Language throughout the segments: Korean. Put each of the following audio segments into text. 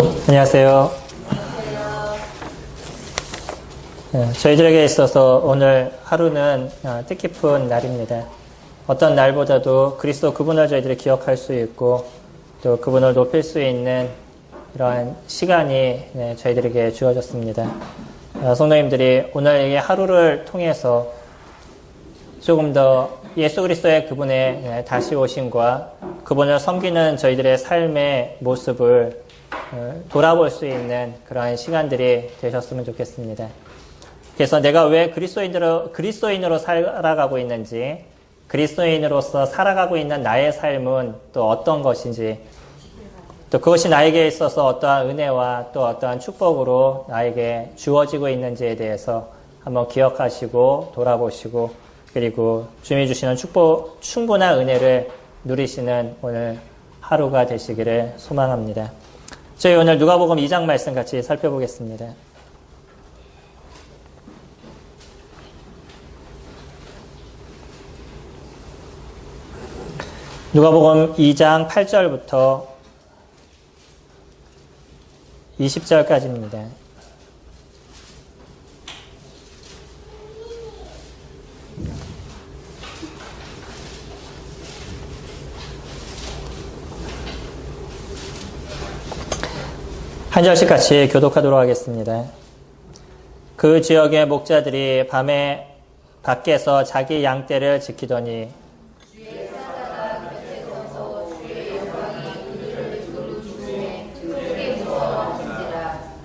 안녕하세요. 저희들에게 있어서 오늘 하루는 뜻깊은 날입니다. 어떤 날보다도 그리스도 그분을 저희들이 기억할 수 있고 또 그분을 높일 수 있는 이러한 시간이 저희들에게 주어졌습니다. 성도님들이 오늘 이 하루를 통해서 조금 더 예수 그리스도의 그분의 다시 오심과 그분을 섬기는 저희들의 삶의 모습을 돌아볼 수 있는 그러한 시간들이 되셨으면 좋겠습니다. 그래서 내가 왜 그리스도인으로 살아가고 있는지, 그리스도인으로서 살아가고 있는 나의 삶은 또 어떤 것인지, 또 그것이 나에게 있어서 어떠한 은혜와 또 어떠한 축복으로 나에게 주어지고 있는지에 대해서 한번 기억하시고 돌아보시고, 그리고 주님이 주시는 충분한 은혜를 누리시는 오늘 하루가 되시기를 소망합니다. 저희 오늘 누가복음 2장 말씀 같이 살펴보겠습니다. 누가복음 2장 8절부터 20절까지입니다. 한 절씩 같이 교독하도록 하겠습니다. 그 지역의 목자들이 밤에 밖에서 자기 양떼를 지키더니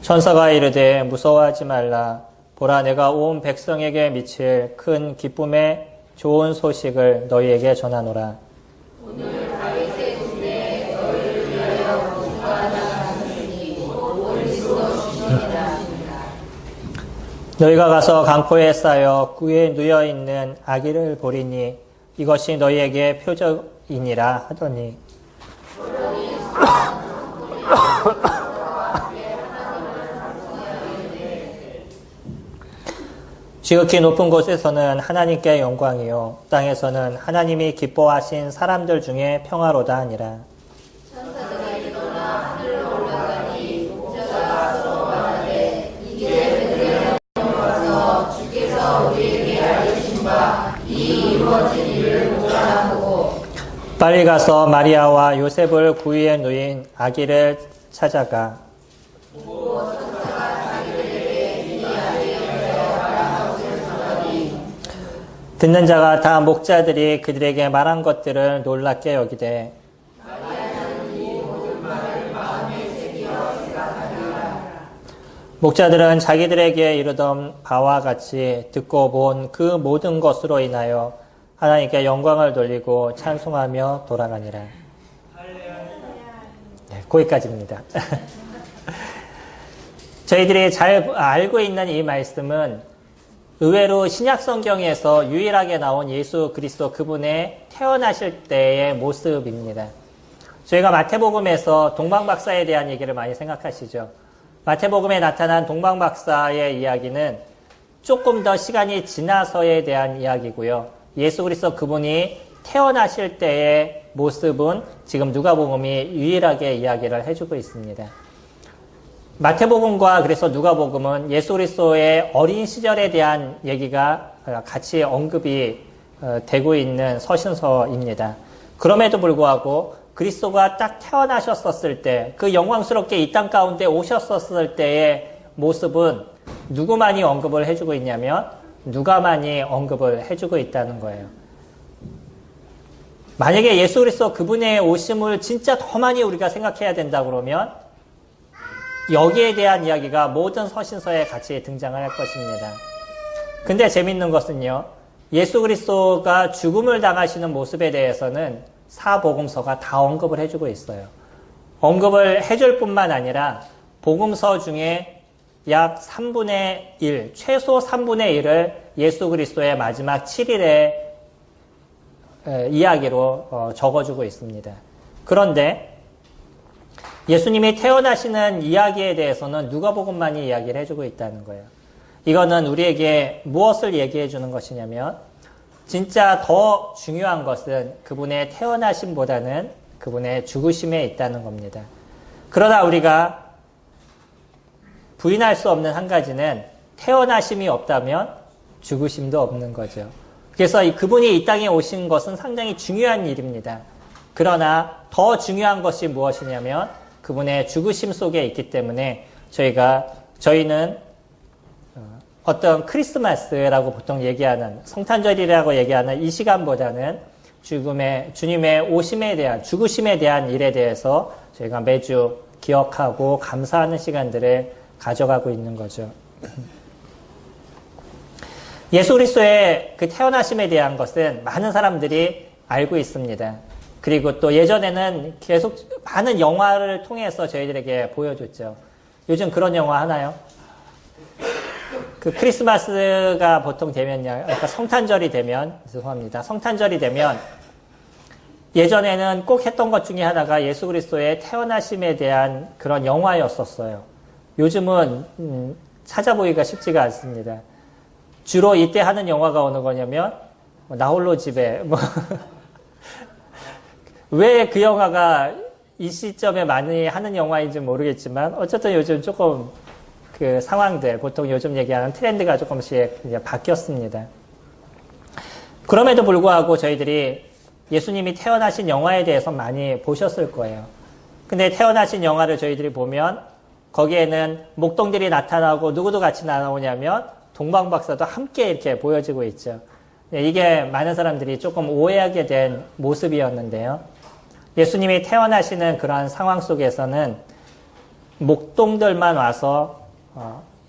천사가 이르되 무서워하지 말라. 보라, 내가 온 백성에게 미칠 큰 기쁨의 좋은 소식을 너희에게 전하노라. 오늘 다윗의 군대에 너희를 위하여 구하나 하느니 곧 그리스도 주시니라. 너희가 가서 강포에 쌓여 꿀에 누여 있는 아기를 보리니 이것이 너희에게 표적이니라 하더니 지극히 높은 곳에서는 하나님께 영광이요 땅에서는 하나님이 기뻐하신 사람들 중에 평화로다 하니라. 천사들이 일어나 하늘로 올라가니 목자가 서로 말하되 이제 베들레헴에 와서 주께서 우리에게 알려주신 바 이 이루어진 일을 보라 하고 빨리 가서 마리아와 요셉을 구유에 누인 아기를 찾아가 듣는 자가 다 목자들이 그들에게 말한 것들을 놀랍게 여기되 목자들은 자기들에게 이르던 바와 같이 듣고 본 그 모든 것으로 인하여 하나님께 영광을 돌리고 찬송하며 돌아가니라. 네, 거기까지입니다. 저희들이 잘 알고 있는 이 말씀은 의외로 신약성경에서 유일하게 나온 예수 그리스도 그분의 태어나실 때의 모습입니다. 저희가 마태복음에서 동방박사에 대한 얘기를 많이 생각하시죠. 마태복음에 나타난 동방박사의 이야기는 조금 더 시간이 지나서에 대한 이야기고요. 예수 그리스도 그분이 태어나실 때의 모습은 지금 누가복음이 유일하게 이야기를 해주고 있습니다. 마태복음과 그래서 누가복음은 예수 그리스도의 어린 시절에 대한 얘기가 같이 언급이 되고 있는 서신서입니다. 그럼에도 불구하고 그리스도가 딱 태어나셨었을 때, 그 영광스럽게 이 땅 가운데 오셨었을 때의 모습은 누구만이 언급을 해주고 있냐면 누가만이 언급을 해주고 있다는 거예요. 만약에 예수 그리스도 그분의 오심을 진짜 더 많이 우리가 생각해야 된다 그러면 여기에 대한 이야기가 모든 서신서에 같이 등장을 할 것입니다. 근데 재밌는 것은요, 예수 그리스도가 죽음을 당하시는 모습에 대해서는 사복음서가 다 언급을 해주고 있어요. 언급을 해줄 뿐만 아니라 복음서 중에 약 3분의 1, 최소 3분의 1을 예수 그리스도의 마지막 7일의 이야기로 적어주고 있습니다. 그런데 예수님이 태어나시는 이야기에 대해서는 누가복음만이 이야기를 해주고 있다는 거예요. 이거는 우리에게 무엇을 얘기해 주는 것이냐면 진짜 더 중요한 것은 그분의 태어나심보다는 그분의 죽으심에 있다는 겁니다. 그러나 우리가 부인할 수 없는 한 가지는 태어나심이 없다면 죽으심도 없는 거죠. 그래서 그분이 이 땅에 오신 것은 상당히 중요한 일입니다. 그러나 더 중요한 것이 무엇이냐면 그분의 죽으심 속에 있기 때문에 저희는 어떤 크리스마스라고 보통 얘기하는 성탄절이라고 얘기하는 이 시간보다는 주님의 오심에 대한 죽으심에 대한 일에 대해서 저희가 매주 기억하고 감사하는 시간들을 가져가고 있는 거죠. 예수 그리스도의 그 태어나심에 대한 것은 많은 사람들이 알고 있습니다. 그리고 또 예전에는 계속 많은 영화를 통해서 저희들에게 보여줬죠. 요즘 그런 영화 하나요? 그 크리스마스가 보통 되면요. 그러니까 성탄절이 되면, 죄송합니다. 성탄절이 되면 예전에는 꼭 했던 것 중에 하나가 예수 그리스도의 태어나심에 대한 그런 영화였었어요. 요즘은 찾아보기가 쉽지가 않습니다. 주로 이때 하는 영화가 어느 거냐면 나 홀로 집에 왜 그 영화가 이 시점에 많이 하는 영화인지 모르겠지만 어쨌든 요즘 조금 그 상황들 보통 요즘 얘기하는 트렌드가 조금씩 이제 바뀌었습니다. 그럼에도 불구하고 저희들이 예수님이 태어나신 영화에 대해서 많이 보셨을 거예요. 근데 태어나신 영화를 저희들이 보면 거기에는 목동들이 나타나고 누구도 같이 나오냐면 동방박사도 함께 이렇게 보여지고 있죠. 이게 많은 사람들이 조금 오해하게 된 모습이었는데요. 예수님이 태어나시는 그러한 상황 속에서는 목동들만 와서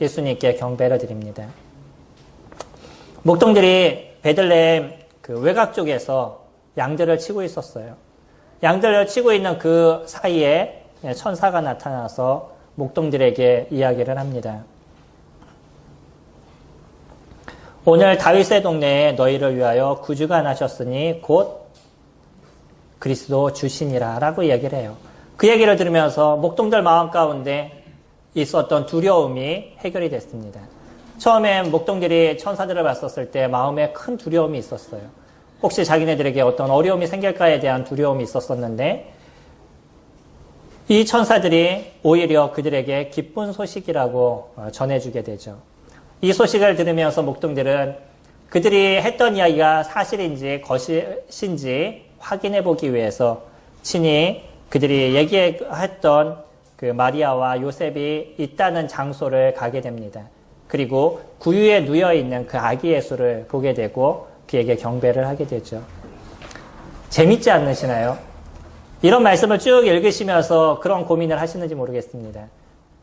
예수님께 경배를 드립니다. 목동들이 베들레헴 그 외곽 쪽에서 양들을 치고 있었어요. 양들을 치고 있는 그 사이에 천사가 나타나서 목동들에게 이야기를 합니다. 오늘 다윗의 동네에 너희를 위하여 구주가 나셨으니 곧 그리스도 주시니라 라고 얘기를 해요. 그 얘기를 들으면서 목동들 마음 가운데 있었던 두려움이 해결이 됐습니다. 처음엔 목동들이 천사들을 봤었을 때 마음에 큰 두려움이 있었어요. 혹시 자기네들에게 어떤 어려움이 생길까에 대한 두려움이 있었었는데 이 천사들이 오히려 그들에게 기쁜 소식이라고 전해주게 되죠. 이 소식을 들으면서 목동들은 그들이 했던 이야기가 사실인지 거짓인지 확인해 보기 위해서 친히 그들이 얘기했던 그 마리아와 요셉이 있다는 장소를 가게 됩니다. 그리고 구유에 누워 있는 그 아기 예수를 보게 되고 그에게 경배를 하게 되죠. 재밌지 않으시나요? 이런 말씀을 쭉 읽으시면서 그런 고민을 하시는지 모르겠습니다.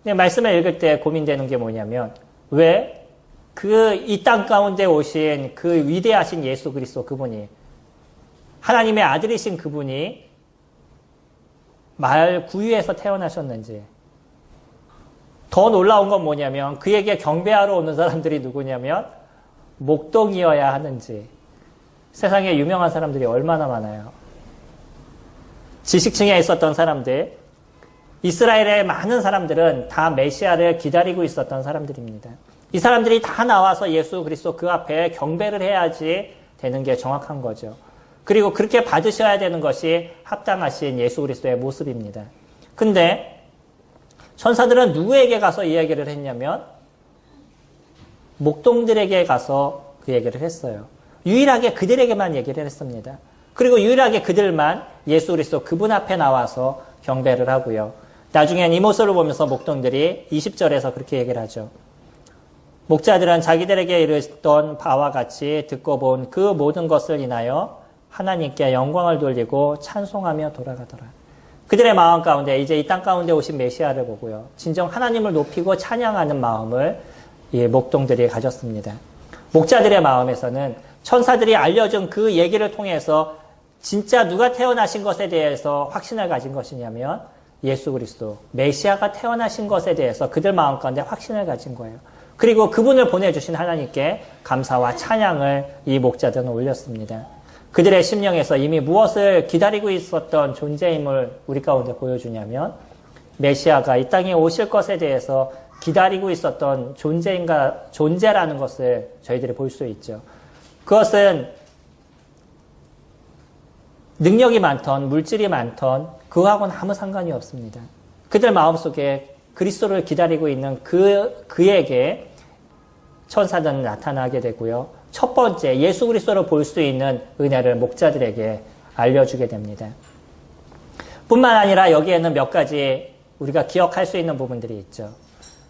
근데 말씀을 읽을 때 고민되는 게 뭐냐면 왜 그 이 땅 가운데 오신 그 위대하신 예수 그리스도 그분이 하나님의 아들이신 그분이 마을 구유에서 태어나셨는지 더 놀라운 건 뭐냐면 그에게 경배하러 오는 사람들이 누구냐면 목동이어야 하는지 세상에 유명한 사람들이 얼마나 많아요. 지식층에 있었던 사람들, 이스라엘의 많은 사람들은 다 메시아를 기다리고 있었던 사람들입니다. 이 사람들이 다 나와서 예수 그리스도 그 앞에 경배를 해야지 되는 게 정확한 거죠. 그리고 그렇게 받으셔야 되는 것이 합당하신 예수 그리스도의 모습입니다. 근데 천사들은 누구에게 가서 이 얘기를 했냐면 목동들에게 가서 그 얘기를 했어요. 유일하게 그들에게만 얘기를 했습니다. 그리고 유일하게 그들만 예수 그리스도 그분 앞에 나와서 경배를 하고요. 나중엔 이 모습을 보면서 목동들이 20절에서 그렇게 얘기를 하죠. 목자들은 자기들에게 이르던 바와 같이 듣고 본 그 모든 것을 인하여 하나님께 영광을 돌리고 찬송하며 돌아가더라. 그들의 마음 가운데 이제 이 땅 가운데 오신 메시아를 보고요. 진정 하나님을 높이고 찬양하는 마음을 이 목동들이 가졌습니다. 목자들의 마음에서는 천사들이 알려준 그 얘기를 통해서 진짜 누가 태어나신 것에 대해서 확신을 가진 것이냐면 예수 그리스도, 메시아가 태어나신 것에 대해서 그들 마음 가운데 확신을 가진 거예요. 그리고 그분을 보내주신 하나님께 감사와 찬양을 이 목자들은 올렸습니다. 그들의 심령에서 이미 무엇을 기다리고 있었던 존재임을 우리 가운데 보여주냐면 메시아가 이 땅에 오실 것에 대해서 기다리고 있었던 존재라는 것을 저희들이 볼 수 있죠. 그것은 능력이 많던 물질이 많던 그거하고는 아무 상관이 없습니다. 그들 마음속에 그리스도를 기다리고 있는 그에게 천사는 나타나게 되고요. 첫 번째, 예수 그리스도를 볼 수 있는 은혜를 목자들에게 알려주게 됩니다. 뿐만 아니라 여기에는 몇 가지 우리가 기억할 수 있는 부분들이 있죠.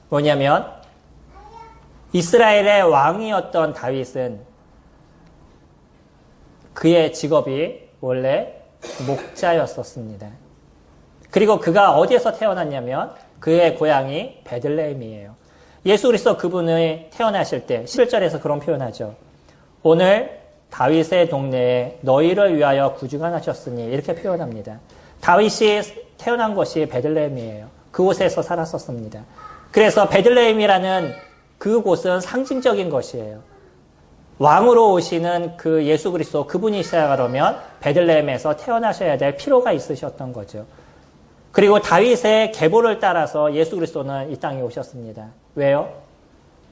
뭐냐면 이스라엘의 왕이었던 다윗은 그의 직업이 원래 목자였었습니다. 그리고 그가 어디에서 태어났냐면 그의 고향이 베들레헴이에요. 예수 그리스도 그분이 태어나실 때 11절에서 그런 표현하죠. 오늘 다윗의 동네에 너희를 위하여 구주가 나셨으니 이렇게 표현합니다. 다윗이 태어난 곳이 베들레헴이에요. 그곳에서 살았었습니다. 그래서 베들레헴이라는 그곳은 상징적인 것이에요. 왕으로 오시는 그 예수 그리스도 그분이시라 그러면 베들레헴에서 태어나셔야 될 필요가 있으셨던 거죠. 그리고 다윗의 계보를 따라서 예수 그리스도는 이 땅에 오셨습니다. 왜요?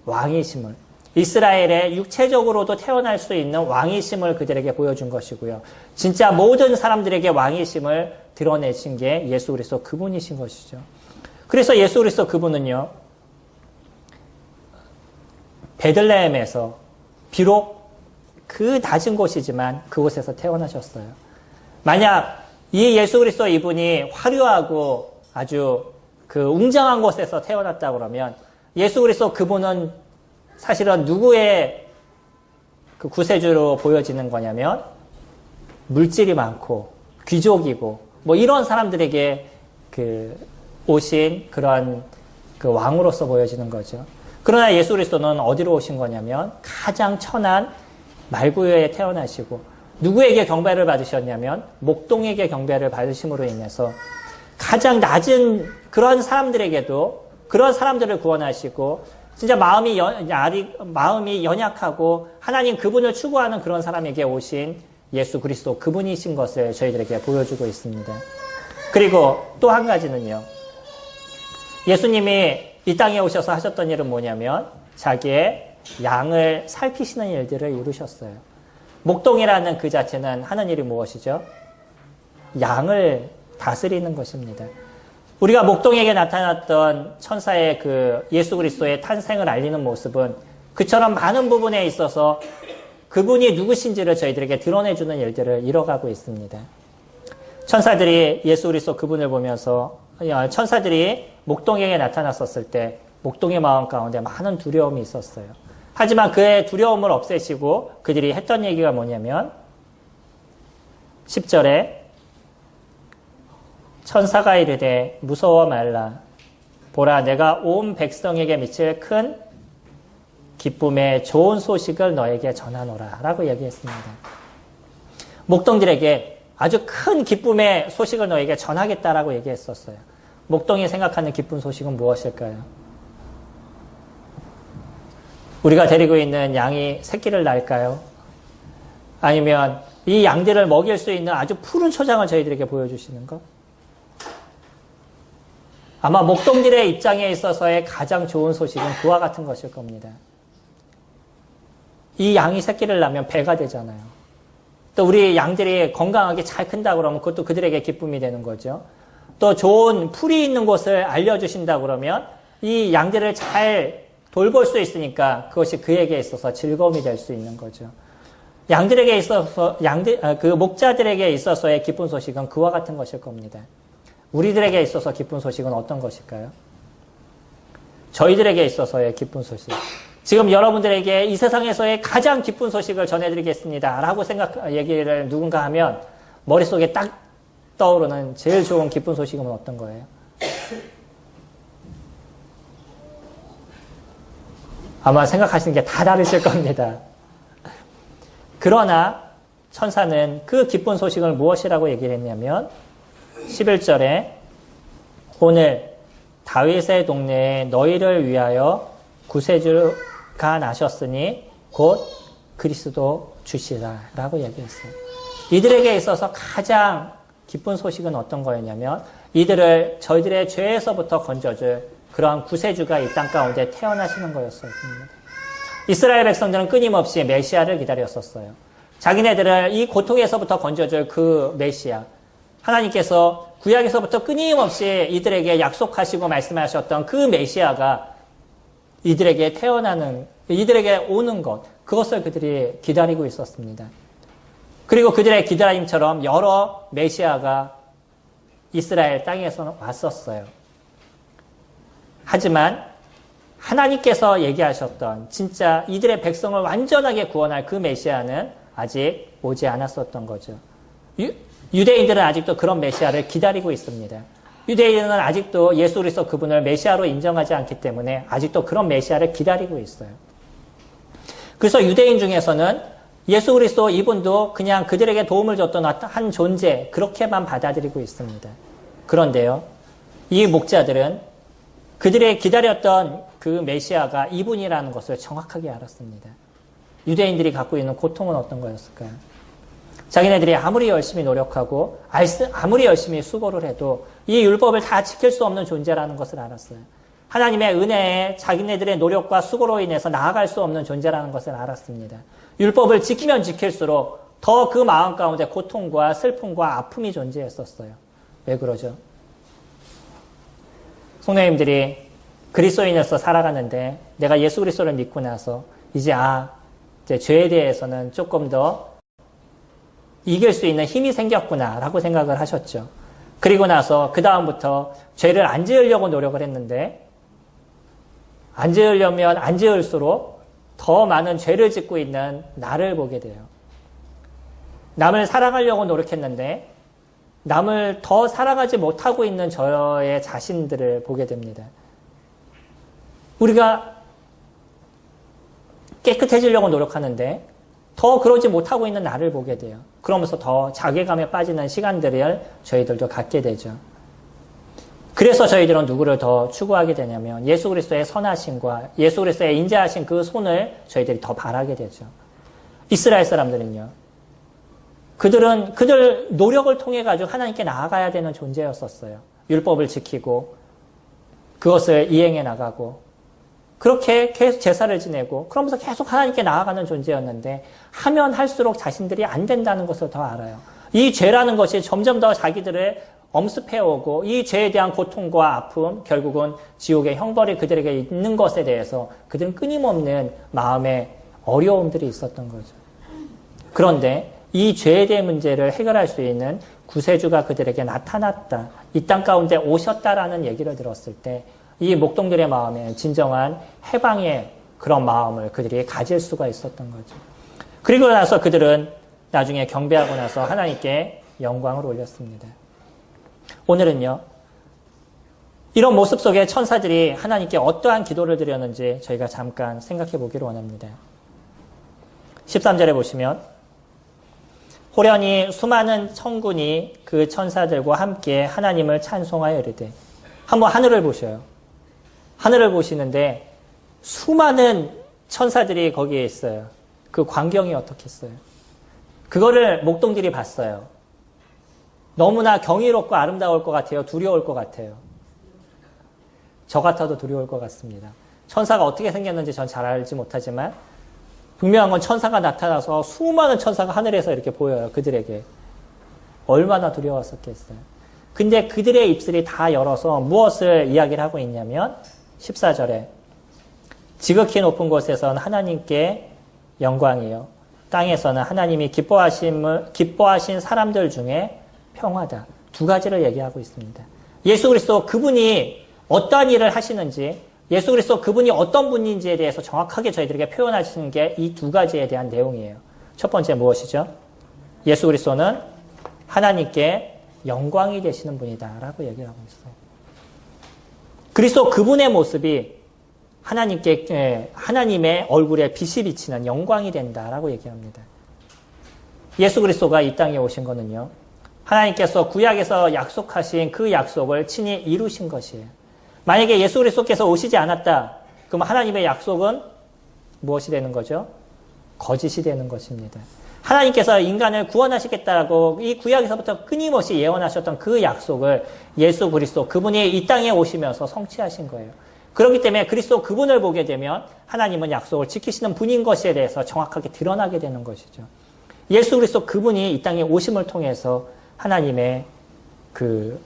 왕이심을. 이스라엘에 육체적으로도 태어날 수 있는 왕이심을 그들에게 보여준 것이고요. 진짜 모든 사람들에게 왕이심을 드러내신 게 예수 그리스도 그분이신 것이죠. 그래서 예수 그리스도 그분은요. 베들레헴에서 비록 그 낮은 곳이지만 그곳에서 태어나셨어요. 만약 이 예수 그리스도 이분이 화려하고 아주 그 웅장한 곳에서 태어났다 그러면 예수 그리스도 그분은 사실은 누구의 그 구세주로 보여지는 거냐면 물질이 많고 귀족이고 뭐 이런 사람들에게 그 오신 그런 그 왕으로서 보여지는 거죠. 그러나 예수 그리스도는 어디로 오신 거냐면 가장 천한 말구유에 태어나시고 누구에게 경배를 받으셨냐면 목동에게 경배를 받으심으로 인해서 가장 낮은 그런 사람들에게도 그런 사람들을 구원하시고 진짜 마음이 연약하고 하나님 그분을 추구하는 그런 사람에게 오신 예수 그리스도 그분이신 것을 저희들에게 보여주고 있습니다. 그리고 또 한 가지는요. 예수님이 이 땅에 오셔서 하셨던 일은 뭐냐면 자기의 양을 살피시는 일들을 이루셨어요. 목동이라는 그 자체는 하는 일이 무엇이죠? 양을 다스리는 것입니다. 우리가 목동에게 나타났던 천사의 그 예수 그리스도의 탄생을 알리는 모습은 그처럼 많은 부분에 있어서 그분이 누구신지를 저희들에게 드러내주는 일들을 이뤄가고 있습니다. 천사들이 예수 그리스도 그분을 보면서 천사들이 목동에게 나타났었을 때 목동의 마음 가운데 많은 두려움이 있었어요. 하지만 그의 두려움을 없애시고 그들이 했던 얘기가 뭐냐면 10절에 천사가 이르되 무서워 말라. 보라 내가 온 백성에게 미칠 큰 기쁨의 좋은 소식을 너에게 전하노라 라고 얘기했습니다. 목동들에게 아주 큰 기쁨의 소식을 너에게 전하겠다라고 얘기했었어요. 목동이 생각하는 기쁜 소식은 무엇일까요? 우리가 데리고 있는 양이 새끼를 낳을까요? 아니면 이 양들을 먹일 수 있는 아주 푸른 초장을 저희들에게 보여주시는 것? 아마 목동들의 입장에 있어서의 가장 좋은 소식은 그와 같은 것일 겁니다. 이 양이 새끼를 낳으면 배가 되잖아요. 또 우리 양들이 건강하게 잘 큰다 그러면 그것도 그들에게 기쁨이 되는 거죠. 또 좋은 풀이 있는 곳을 알려주신다 그러면 이 양들을 잘 돌볼 수 있으니까 그것이 그에게 있어서 즐거움이 될 수 있는 거죠. 양들에게 있어서 그 목자들에게 있어서의 기쁜 소식은 그와 같은 것일 겁니다. 우리들에게 있어서 기쁜 소식은 어떤 것일까요? 저희들에게 있어서의 기쁜 소식. 지금 여러분들에게 이 세상에서의 가장 기쁜 소식을 전해드리겠습니다. 라고 얘기를 누군가 하면 머릿속에 딱 떠오르는 제일 좋은 기쁜 소식은 어떤 거예요? 아마 생각하시는 게 다 다르실 겁니다. 그러나 천사는 그 기쁜 소식을 무엇이라고 얘기를 했냐면 11절에 오늘 다윗의 동네에 너희를 위하여 구세주가 나셨으니 곧 그리스도 주시라 라고 얘기했어요. 이들에게 있어서 가장 기쁜 소식은 어떤 거였냐면 이들을 저희들의 죄에서부터 건져줄 그러한 구세주가 이 땅 가운데 태어나시는 거였습니다. 이스라엘 백성들은 끊임없이 메시아를 기다렸었어요. 자기네들을 이 고통에서부터 건져줄 그 메시아. 하나님께서 구약에서부터 끊임없이 이들에게 약속하시고 말씀하셨던 그 메시아가 이들에게 이들에게 오는 것, 그것을 그들이 기다리고 있었습니다. 그리고 그들의 기다림처럼 여러 메시아가 이스라엘 땅에서 왔었어요. 하지만 하나님께서 얘기하셨던 진짜 이들의 백성을 완전하게 구원할 그 메시아는 아직 오지 않았었던 거죠. 유대인들은 아직도 그런 메시아를 기다리고 있습니다. 유대인은 아직도 예수 그리스도 그분을 메시아로 인정하지 않기 때문에 아직도 그런 메시아를 기다리고 있어요. 그래서 유대인 중에서는 예수 그리스도 이분도 그냥 그들에게 도움을 줬던 한 존재, 그렇게만 받아들이고 있습니다. 그런데요, 이 목자들은 그들의 기다렸던 그 메시아가 이분이라는 것을 정확하게 알았습니다. 유대인들이 갖고 있는 고통은 어떤 거였을까요? 자기네들이 아무리 열심히 노력하고 아무리 열심히 수고를 해도 이 율법을 다 지킬 수 없는 존재라는 것을 알았어요. 하나님의 은혜에 자기네들의 노력과 수고로 인해서 나아갈 수 없는 존재라는 것을 알았습니다. 율법을 지키면 지킬수록 더 그 마음 가운데 고통과 슬픔과 아픔이 존재했었어요. 왜 그러죠? 성도님들이 그리스도인으로서 살아가는데 내가 예수 그리스도를 믿고 나서 이제 죄에 대해서는 조금 더 이길 수 있는 힘이 생겼구나라고 생각을 하셨죠. 그리고 나서 그 다음부터 죄를 안 지으려고 노력을 했는데 안 지으려면 안 지을수록 더 많은 죄를 짓고 있는 나를 보게 돼요. 남을 사랑하려고 노력했는데 남을 더 사랑하지 못하고 있는 저의 자신들을 보게 됩니다. 우리가 깨끗해지려고 노력하는데 더 그러지 못하고 있는 나를 보게 돼요. 그러면서 더 자괴감에 빠지는 시간들을 저희들도 갖게 되죠. 그래서 저희들은 누구를 더 추구하게 되냐면 예수 그리스도의 선하심과 예수 그리스도의 인자하신 그 손을 저희들이 더 바라게 되죠. 이스라엘 사람들은요. 그들 노력을 통해 가지고 하나님께 나아가야 되는 존재였었어요. 율법을 지키고 그것을 이행해 나가고 그렇게 계속 제사를 지내고 그러면서 계속 하나님께 나아가는 존재였는데 하면 할수록 자신들이 안 된다는 것을 더 알아요. 이 죄라는 것이 점점 더 자기들을 엄습해오고 이 죄에 대한 고통과 아픔, 결국은 지옥의 형벌이 그들에게 있는 것에 대해서 그들은 끊임없는 마음의 어려움들이 있었던 거죠. 그런데 이 죄에 대한 문제를 해결할 수 있는 구세주가 그들에게 나타났다. 이 땅 가운데 오셨다라는 얘기를 들었을 때 이 목동들의 마음에 진정한 해방의 그런 마음을 그들이 가질 수가 있었던 거죠. 그리고 나서 그들은 나중에 경배하고 나서 하나님께 영광을 올렸습니다. 오늘은요. 이런 모습 속에 천사들이 하나님께 어떠한 기도를 드렸는지 저희가 잠깐 생각해 보기를 원합니다. 13절에 보시면 호련히 수많은 천군이 그 천사들과 함께 하나님을 찬송하여 이르되 한번 하늘을 보셔요. 하늘을 보시는데 수많은 천사들이 거기에 있어요. 그 광경이 어떻겠어요? 그거를 목동들이 봤어요. 너무나 경이롭고 아름다울 것 같아요. 두려울 것 같아요. 저 같아도 두려울 것 같습니다. 천사가 어떻게 생겼는지 전 잘 알지 못하지만 분명한 건 천사가 나타나서 수많은 천사가 하늘에서 이렇게 보여요. 그들에게. 얼마나 두려웠었겠어요. 근데 그들의 입술이 다 열어서 무엇을 이야기를 하고 있냐면 14절에 지극히 높은 곳에서는 하나님께 영광이요. 땅에서는 하나님이 기뻐하신 사람들 중에 평화다. 두 가지를 얘기하고 있습니다. 예수 그리스도 그분이 어떠한 일을 하시는지 예수 그리스도 그분이 어떤 분인지에 대해서 정확하게 저희들에게 표현하시는 게 이 두 가지에 대한 내용이에요. 첫 번째 무엇이죠? 예수 그리스도는 하나님께 영광이 되시는 분이다 라고 얘기를 하고 있어요. 그리스도 그분의 모습이 하나님의 얼굴에 빛이 비치는 영광이 된다라고 얘기합니다. 예수 그리스도가 이 땅에 오신 거는요. 하나님께서 구약에서 약속하신 그 약속을 친히 이루신 것이에요. 만약에 예수 그리스도께서 오시지 않았다. 그럼 하나님의 약속은 무엇이 되는 거죠? 거짓이 되는 것입니다. 하나님께서 인간을 구원하시겠다고 이 구약에서부터 끊임없이 예언하셨던 그 약속을 예수 그리스도 그분이 이 땅에 오시면서 성취하신 거예요. 그렇기 때문에 그리스도 그분을 보게 되면 하나님은 약속을 지키시는 분인 것에 대해서 정확하게 드러나게 되는 것이죠. 예수 그리스도 그분이 이 땅에 오심을 통해서 하나님의 그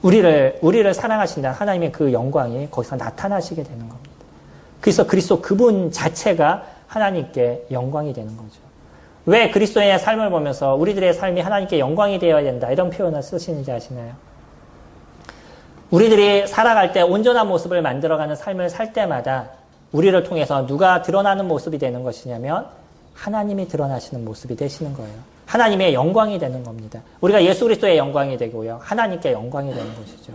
우리를 사랑하신다는 하나님의 그 영광이 거기서 나타나시게 되는 겁니다. 그래서 그리스도 그분 자체가 하나님께 영광이 되는 거죠. 왜 그리스도의 삶을 보면서 우리들의 삶이 하나님께 영광이 되어야 된다 이런 표현을 쓰시는지 아시나요? 우리들이 살아갈 때 온전한 모습을 만들어가는 삶을 살 때마다 우리를 통해서 누가 드러나는 모습이 되는 것이냐면 하나님이 드러나시는 모습이 되시는 거예요. 하나님의 영광이 되는 겁니다. 우리가 예수 그리스도의 영광이 되고요. 하나님께 영광이 되는 것이죠.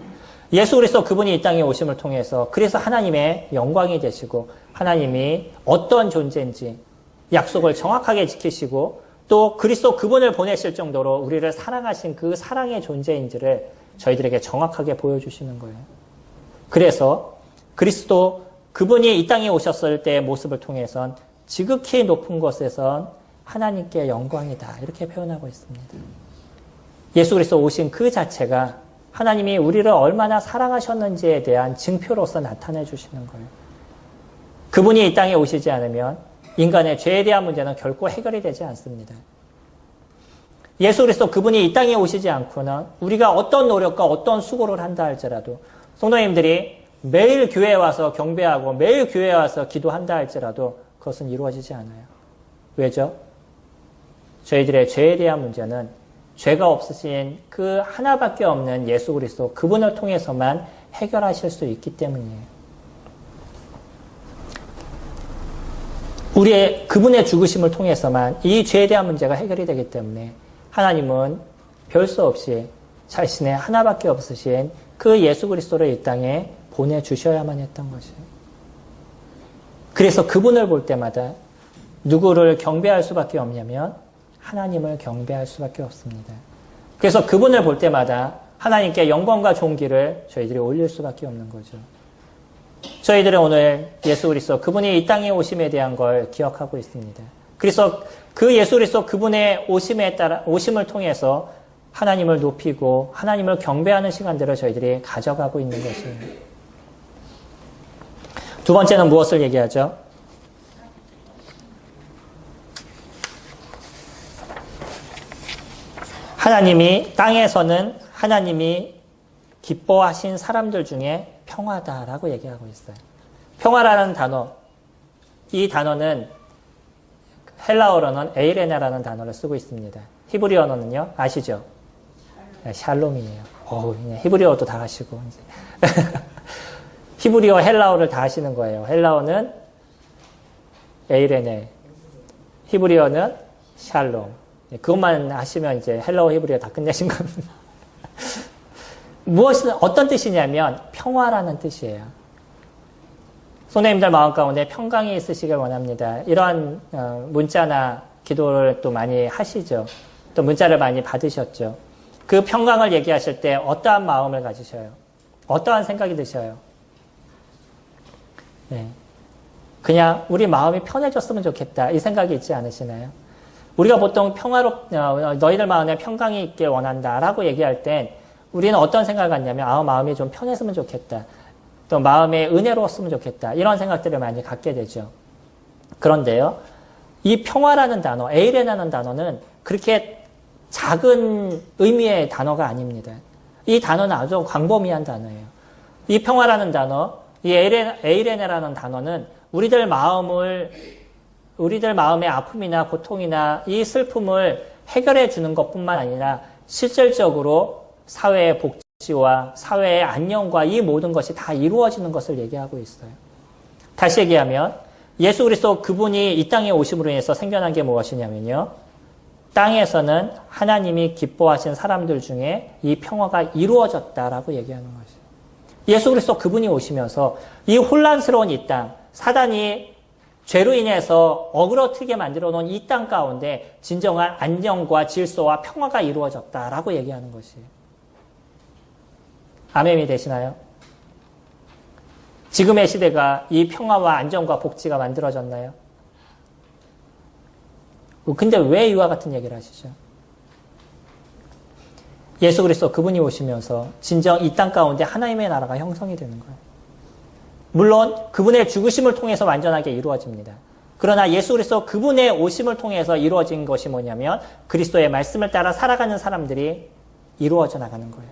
예수 그리스도 그분이 이 땅에 오심을 통해서 그래서 하나님의 영광이 되시고 하나님이 어떤 존재인지 약속을 정확하게 지키시고 또 그리스도 그분을 보내실 정도로 우리를 사랑하신 그 사랑의 존재인지를 저희들에게 정확하게 보여주시는 거예요. 그래서 그리스도 그분이 이 땅에 오셨을 때의 모습을 통해선 지극히 높은 곳에선 하나님께 영광이다 이렇게 표현하고 있습니다. 예수 그리스도 오신 그 자체가 하나님이 우리를 얼마나 사랑하셨는지에 대한 증표로서 나타내 주시는 거예요. 그분이 이 땅에 오시지 않으면 인간의 죄에 대한 문제는 결코 해결이 되지 않습니다. 예수 그리스도 그분이 이 땅에 오시지 않고는 우리가 어떤 노력과 어떤 수고를 한다 할지라도 성도님들이 매일 교회에 와서 경배하고 매일 교회에 와서 기도한다 할지라도 그것은 이루어지지 않아요. 왜죠? 저희들의 죄에 대한 문제는 죄가 없으신 그 하나밖에 없는 예수 그리스도 그분을 통해서만 해결하실 수 있기 때문이에요. 우리의 그분의 죽으심을 통해서만 이 죄에 대한 문제가 해결이 되기 때문에 하나님은 별 수 없이 자신의 하나밖에 없으신 그 예수 그리스도를 이 땅에 보내주셔야만 했던 것이에요. 그래서 그분을 볼 때마다 누구를 경배할 수밖에 없냐면 하나님을 경배할 수밖에 없습니다. 그래서 그분을 볼 때마다 하나님께 영광과 존귀를 저희들이 올릴 수밖에 없는 거죠. 저희들은 오늘 예수 그리스도 그분이 이 땅에 오심에 대한 걸 기억하고 있습니다. 그래서 그 예수 그리스도 그분의 오심을 통해서 하나님을 높이고 하나님을 경배하는 시간들을 저희들이 가져가고 있는 것입니다. 두 번째는 무엇을 얘기하죠? 하나님이 땅에서는 하나님이 기뻐하신 사람들 중에 평화다라고 얘기하고 있어요. 평화라는 단어, 이 단어는 헬라어로는 에이레나라는 단어를 쓰고 있습니다. 히브리어는요, 아시죠? 샬롬이에요. 히브리어도 다 하시고 이제. 히브리어, 헬라어를 다 하시는 거예요. 헬라어는 에이레네, 히브리어는 샬롬. 그것만 하시면 이제 헬라어, 히브리어 다 끝내신 겁니다. 어떤 뜻이냐면 평화라는 뜻이에요. 성도님들 마음 가운데 평강이 있으시길 원합니다. 이러한 문자나 기도를 또 많이 하시죠. 또 문자를 많이 받으셨죠. 그 평강을 얘기하실 때 어떠한 마음을 가지셔요? 어떠한 생각이 드셔요? 네. 그냥 우리 마음이 편해졌으면 좋겠다 이 생각이 있지 않으시나요? 우리가 보통 너희들 마음에 평강이 있길 원한다라고 얘기할 땐 우리는 어떤 생각을 갖냐면 마음이 좀 편했으면 좋겠다. 또 마음에 은혜로웠으면 좋겠다. 이런 생각들을 많이 갖게 되죠. 그런데요. 이 평화라는 단어, 에이레라는 단어는 그렇게 작은 의미의 단어가 아닙니다. 이 단어는 아주 광범위한 단어예요. 이 평화라는 단어, 이 에이레네라는 단어는 우리들 마음의 아픔이나 고통이나 이 슬픔을 해결해 주는 것뿐만 아니라 실질적으로 사회의 복지와 사회의 안녕과 이 모든 것이 다 이루어지는 것을 얘기하고 있어요. 다시 얘기하면 예수 그리스도 그분이 이 땅에 오심으로 인해서 생겨난 게 무엇이냐면요. 땅에서는 하나님이 기뻐하신 사람들 중에 이 평화가 이루어졌다라고 얘기하는 것이에요. 예수 그리스도 그분이 오시면서 이 혼란스러운 이 땅, 사단이 죄로 인해서 어그러뜨리게 만들어 놓은 이 땅 가운데 진정한 안녕과 질서와 평화가 이루어졌다라고 얘기하는 것이에요. 아멘이 되시나요? 지금의 시대가 이 평화와 안정과 복지가 만들어졌나요? 근데 왜 이와 같은 얘기를 하시죠? 예수 그리스도 그분이 오시면서 진정 이 땅 가운데 하나님의 나라가 형성이 되는 거예요. 물론 그분의 죽으심을 통해서 완전하게 이루어집니다. 그러나 예수 그리스도 그분의 오심을 통해서 이루어진 것이 뭐냐면 그리스도의 말씀을 따라 살아가는 사람들이 이루어져 나가는 거예요.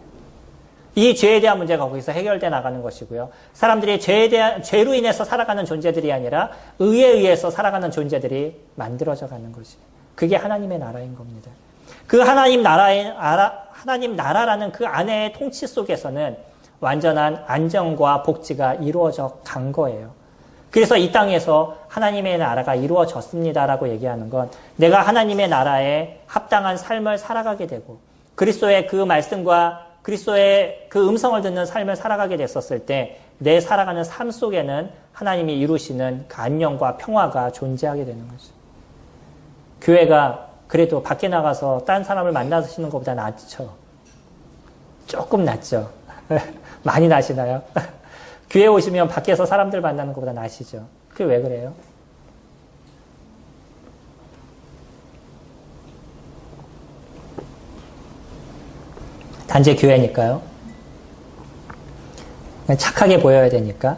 이 죄에 대한 문제가 거기서 해결돼 나가는 것이고요. 사람들이 죄로 인해서 살아가는 존재들이 아니라 의에 의해서 살아가는 존재들이 만들어져 가는 것이에요. 그게 하나님의 나라인 겁니다. 그 하나님 나라라는 그 안의 통치 속에서는 완전한 안정과 복지가 이루어져 간 거예요. 그래서 이 땅에서 하나님의 나라가 이루어졌습니다라고 얘기하는 건 내가 하나님의 나라에 합당한 삶을 살아가게 되고 그리스도의 그 말씀과 그리스도의 그 음성을 듣는 삶을 살아가게 됐었을 때 내 살아가는 삶 속에는 하나님이 이루시는 그 안녕과 평화가 존재하게 되는 거죠. 교회가 그래도 밖에 나가서 딴 사람을 만나시는 것보다 낫죠. 조금 낫죠. 많이 나시나요? 교회 오시면 밖에서 사람들 만나는 것보다 나시죠. 그게 왜 그래요? 단지 교회니까요. 착하게 보여야 되니까.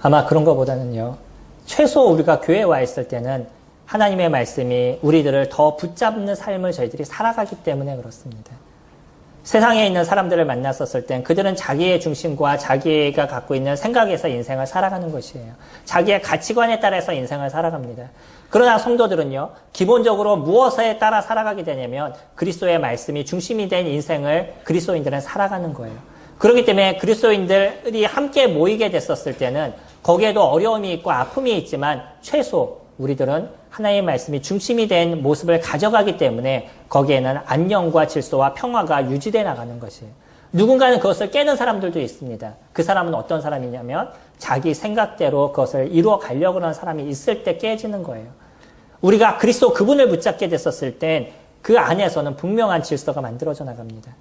아마 그런 것보다는요. 최소 우리가 교회에 와 있을 때는 하나님의 말씀이 우리들을 더 붙잡는 삶을 저희들이 살아가기 때문에 그렇습니다. 세상에 있는 사람들을 만났었을 땐 그들은 자기의 중심과 자기가 갖고 있는 생각에서 인생을 살아가는 것이에요. 자기의 가치관에 따라서 인생을 살아갑니다. 그러나 성도들은요, 기본적으로 무엇에 따라 살아가게 되냐면 그리스도의 말씀이 중심이 된 인생을 그리스도인들은 살아가는 거예요. 그렇기 때문에 그리스도인들이 함께 모이게 됐었을 때는 거기에도 어려움이 있고 아픔이 있지만 최소 우리들은 하나님의 말씀이 중심이 된 모습을 가져가기 때문에 거기에는 안녕과 질서와 평화가 유지되어 나가는 것이에요. 누군가는 그것을 깨는 사람들도 있습니다. 그 사람은 어떤 사람이냐면 자기 생각대로 그것을 이루어 가려고 하는 사람이 있을 때 깨지는 거예요. 우리가 그리스도 그분을 붙잡게 됐었을 땐 그 안에서는 분명한 질서가 만들어져 나갑니다.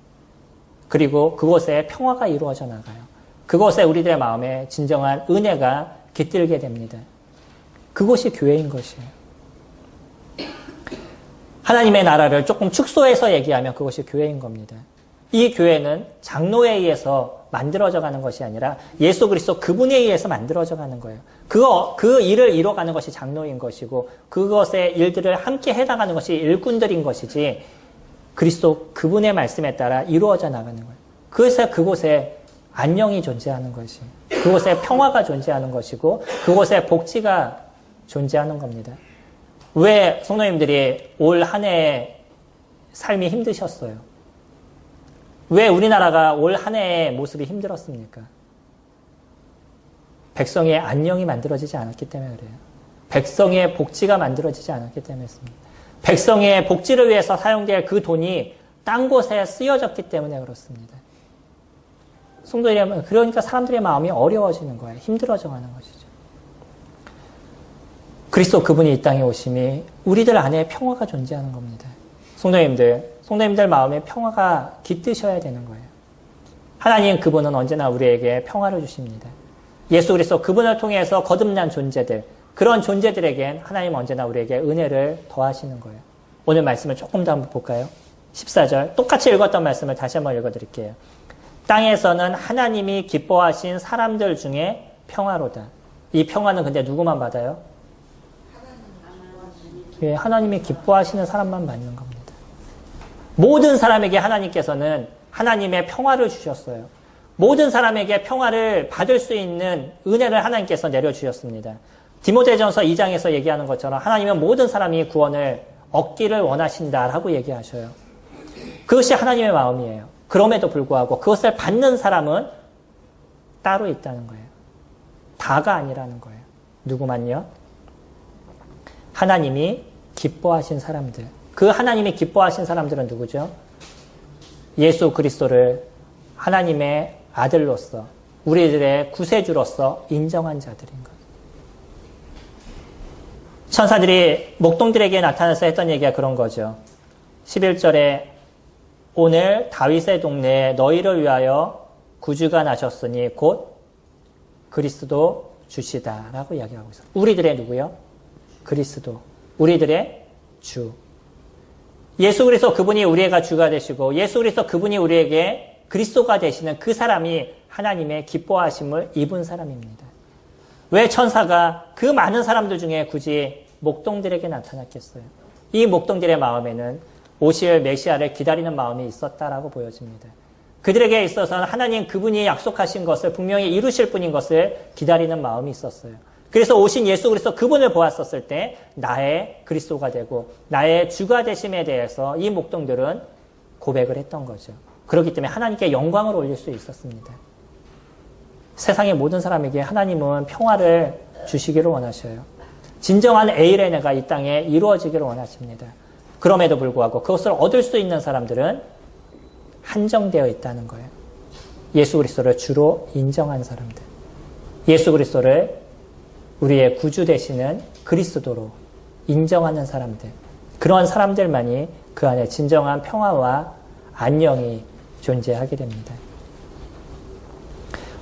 그리고 그곳에 평화가 이루어져 나가요. 그곳에 우리들의 마음에 진정한 은혜가 깃들게 됩니다. 그곳이 교회인 것이에요. 하나님의 나라를 조금 축소해서 얘기하면 그것이 교회인 겁니다. 이 교회는 장로에 의해서 만들어져 가는 것이 아니라 예수 그리스도 그분에 의해서 만들어져 가는 거예요. 그 일을 이뤄가는 것이 장로인 것이고 그것의 일들을 함께 해나가는 것이 일꾼들인 것이지 그리스도 그분의 말씀에 따라 이루어져 나가는 거예요. 그래서 그곳에 안녕이 존재하는 것이, 그곳에 평화가 존재하는 것이고 그곳에 복지가 존재하는 겁니다. 왜 성도님들이 올 한 해의 삶이 힘드셨어요? 왜 우리나라가 올 한 해의 모습이 힘들었습니까? 백성의 안녕이 만들어지지 않았기 때문에 그래요. 백성의 복지가 만들어지지 않았기 때문에 그렇습니다. 백성의 복지를 위해서 사용될 그 돈이 딴 곳에 쓰여졌기 때문에 그렇습니다. 성도들이, 그러니까 사람들의 마음이 어려워지는 거예요. 힘들어져 가는 것이죠. 그리스도 그분이 이 땅에 오심이 우리들 안에 평화가 존재하는 겁니다. 성도님들 마음에 평화가 깃드셔야 되는 거예요. 하나님 그분은 언제나 우리에게 평화를 주십니다. 예수 그리스도 그분을 통해서 거듭난 존재들, 그런 존재들에겐 하나님 언제나 우리에게 은혜를 더하시는 거예요. 오늘 말씀을 조금 더 한번 볼까요? 14절 똑같이 읽었던 말씀을 다시 한번 읽어드릴게요. 땅에서는 하나님이 기뻐하신 사람들 중에 평화로다. 이 평화는 근데 누구만 받아요? 예, 하나님이 기뻐하시는 사람만 받는 겁니다. 모든 사람에게 하나님께서는 하나님의 평화를 주셨어요. 모든 사람에게 평화를 받을 수 있는 은혜를 하나님께서 내려주셨습니다. 디모데전서 2장에서 얘기하는 것처럼 하나님은 모든 사람이 구원을 얻기를 원하신다라고 얘기하셔요. 그것이 하나님의 마음이에요. 그럼에도 불구하고 그것을 받는 사람은 따로 있다는 거예요. 다가 아니라는 거예요. 누구만요? 하나님이 기뻐하신 사람들. 그 하나님이 기뻐하신 사람들은 누구죠? 예수 그리스도를 하나님의 아들로서 우리들의 구세주로서 인정한 자들인 것. 천사들이 목동들에게 나타나서 했던 얘기가 그런 거죠. 11절에 오늘 다윗의 동네에 너희를 위하여 구주가 나셨으니 곧 그리스도 주시다라고 이야기하고 있어요. 우리들의 누구요? 그리스도. 우리들의 주. 예수 그리스도 그분이 우리가 주가 되시고 예수 그리스도 그분이 우리에게 그리스도가 되시는 그 사람이 하나님의 기뻐하심을 입은 사람입니다. 왜 천사가 그 많은 사람들 중에 굳이 목동들에게 나타났겠어요? 이 목동들의 마음에는 오실 메시아를 기다리는 마음이 있었다라고 보여집니다. 그들에게 있어서는 하나님 그분이 약속하신 것을 분명히 이루실 분인 것을 기다리는 마음이 있었어요. 그래서 오신 예수 그리스도 그분을 보았었을 때 나의 그리스도가 되고 나의 주가 되심에 대해서 이 목동들은 고백을 했던 거죠. 그렇기 때문에 하나님께 영광을 올릴 수 있었습니다. 세상의 모든 사람에게 하나님은 평화를 주시기를 원하셔요. 진정한 에이레네가 이 땅에 이루어지기를 원하십니다. 그럼에도 불구하고 그것을 얻을 수 있는 사람들은 한정되어 있다는 거예요. 예수 그리스도를 주로 인정한 사람들. 예수 그리스도를 우리의 구주 되시는 그리스도로 인정하는 사람들. 그런 사람들만이 그 안에 진정한 평화와 안녕이 존재하게 됩니다.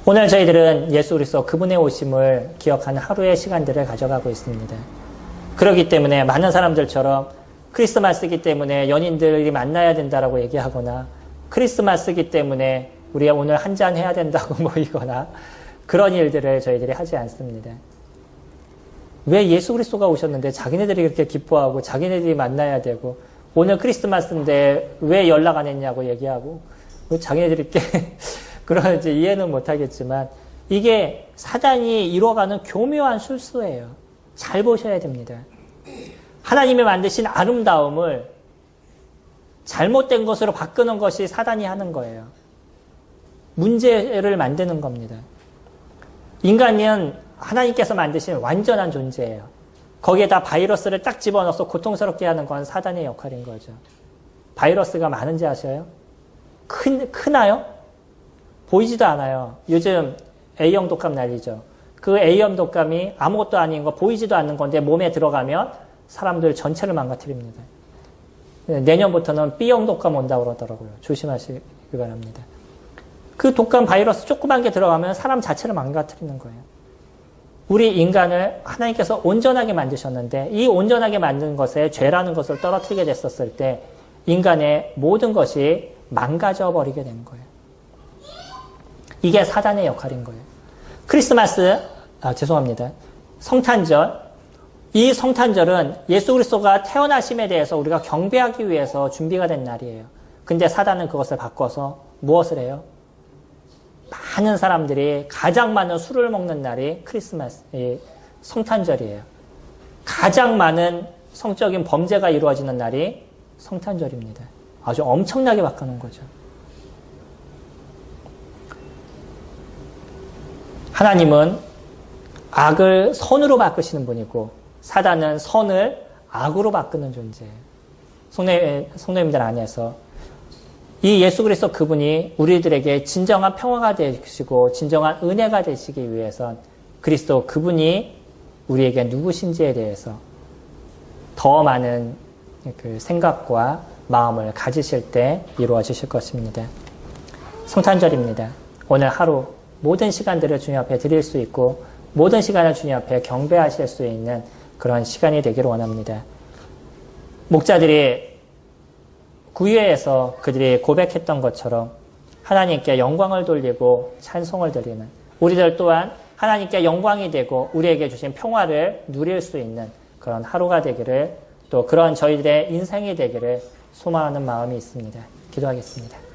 오늘 저희들은 예수 그리스도 그분의 오심을 기억하는 하루의 시간들을 가져가고 있습니다. 그렇기 때문에 많은 사람들처럼 크리스마스이기 때문에 연인들이 만나야 된다라고 얘기하거나 크리스마스이기 때문에 우리가 오늘 한잔 해야 된다고 모이거나 그런 일들을 저희들이 하지 않습니다. 왜 예수 그리스도가 오셨는데 자기네들이 그렇게 기뻐하고 자기네들이 만나야 되고 오늘 크리스마스인데 왜 연락 안 했냐고 얘기하고 자기네들이 이렇게 그런지 이해는 못하겠지만 이게 사단이 이뤄가는 교묘한 술수예요. 잘 보셔야 됩니다. 하나님이 만드신 아름다움을 잘못된 것으로 바꾸는 것이 사단이 하는 거예요. 문제를 만드는 겁니다. 인간은 하나님께서 만드신 완전한 존재예요. 거기에다 바이러스를 딱 집어넣어서 고통스럽게 하는 건 사단의 역할인 거죠. 바이러스가 많은지 아셔요? 크나요? 보이지도 않아요. 요즘 A형 독감 난리죠. 그 A형 독감이 아무것도 아닌 거 보이지도 않는 건데 몸에 들어가면 사람들 전체를 망가뜨립니다. 내년부터는 B형 독감 온다고 그러더라고요. 조심하시기 바랍니다. 그 독감 바이러스 조그만 게 들어가면 사람 자체를 망가뜨리는 거예요. 우리 인간을 하나님께서 온전하게 만드셨는데 이 온전하게 만든 것에 죄라는 것을 떨어뜨리게 됐었을 때 인간의 모든 것이 망가져 버리게 된 거예요. 이게 사단의 역할인 거예요. 크리스마스, 죄송합니다. 성탄절. 이 성탄절은 예수 그리스도가 태어나심에 대해서 우리가 경배하기 위해서 준비가 된 날이에요. 근데 사단은 그것을 바꿔서 무엇을 해요? 많은 사람들이 가장 많은 술을 먹는 날이 크리스마스, 성탄절이에요. 가장 많은 성적인 범죄가 이루어지는 날이 성탄절입니다. 아주 엄청나게 바꾸는 거죠. 하나님은 악을 선으로 바꾸시는 분이고 사단은 선을 악으로 바꾸는 존재예요. 성도님들 안에서 이 예수 그리스도 그분이 우리들에게 진정한 평화가 되시고 진정한 은혜가 되시기 위해선 그리스도 그분이 우리에게 누구신지에 대해서 더 많은 그 생각과 마음을 가지실 때 이루어지실 것입니다. 성탄절입니다. 오늘 하루 모든 시간들을 주님 앞에 드릴 수 있고 모든 시간을 주님 앞에 경배하실 수 있는 그런 시간이 되기를 원합니다. 목자들이 구유회에서 그들이 고백했던 것처럼 하나님께 영광을 돌리고 찬송을 드리는 우리들 또한 하나님께 영광이 되고 우리에게 주신 평화를 누릴 수 있는 그런 하루가 되기를 또 그런 저희들의 인생이 되기를 소망하는 마음이 있습니다. 기도하겠습니다.